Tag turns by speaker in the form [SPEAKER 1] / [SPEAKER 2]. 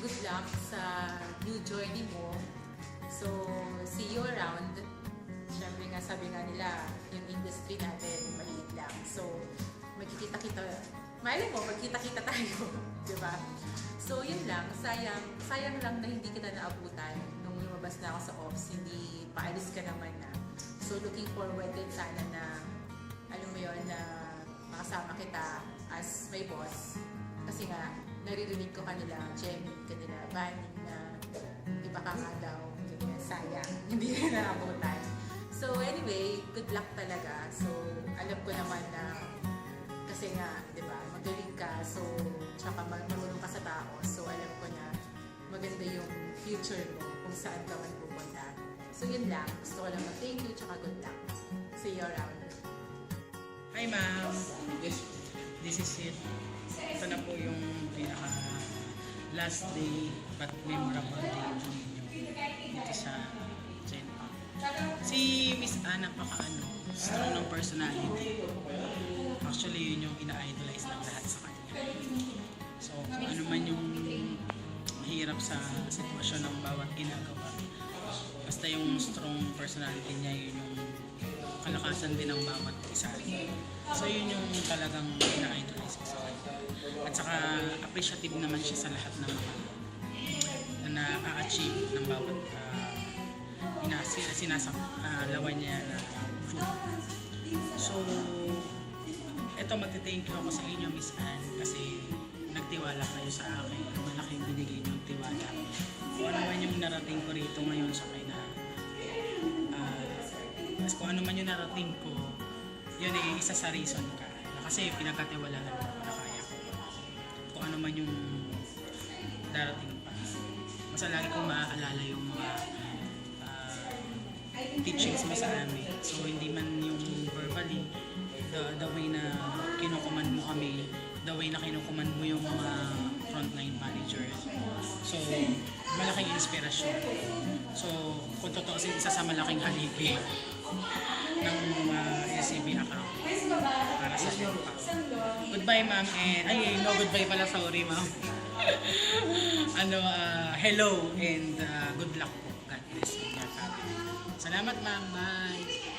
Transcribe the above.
[SPEAKER 1] good luck sa new journey mo. So, see you around. Siyempre nga, sabi nga nila, yung industry natin, maliit lang. So, magkikita-kita, maalam mo, magkita-kita tayo, di ba? So, yun lang. Sayang lang na hindi kita naabutan nung lumabas na ako sa ops. Hindi, paalis ka naman na. So, looking forward din sana na, alam mo yun, na makasama kita as my boss. Kasi nga, naririnig ko kanila, Jenny, kanila, Bunny, na iba ka nga daw. Ganyan, sayang, hindi ka naabutan. So, anyway, good luck talaga. So, alam ko naman na, kasi nga, di ba, magaling ka, so, tsaka marunong ka sa tao. So, alam ko na maganda yung future mo kung saan ka man pupunta. So, yun lang. Gusto ko lang mag-thank you, tsaka good luck. See you around.
[SPEAKER 2] Hi ma'am, this is it. Ito na po yung pinaka last day but memorable day ninyo dito sa Genpa. Si Miss Anna strong ng personality. Actually yun yung ina-idolize ng lahat sa kanya. So kung ano man yung mahirap sa sitwasyon ng bawat ginagawa, basta yung strong personality niya, yun yung kalakasan din ng bawat isa. So yun yung talagang ina-idolize ko sa kanya. At saka appreciative naman siya sa lahat ng mga na na-achieve ng bawat sinasalawan niya na fruit. So eto, magte-thank you ako sa inyo, Miss Ann, kasi nagtiwala kayo sa akin. Malaking binigay niyong tiwala. Kung ano man yung narating ko rito ngayon sa kanya, kung ano man yung narating ko, yun ay isa sa reason ka. Kasi pinagkatiwalaan mo na kaya ko. Kung ano man yung darating pa. Basta lagi kong maaalala yung mga teachings mo sa amin. So hindi man yung verbally, the way na kinukuman mo kami, the way na kinukuman mo yung mga frontline managers. So, malaking inspirasyon. So, kung totoo, isa sa malaking haligi ng SCB account para sa Genpa. Goodbye, ma'am. No, goodbye pala. Sorry, ma'am. Hello and good luck po. God bless you. Salamat, ma'am. Bye.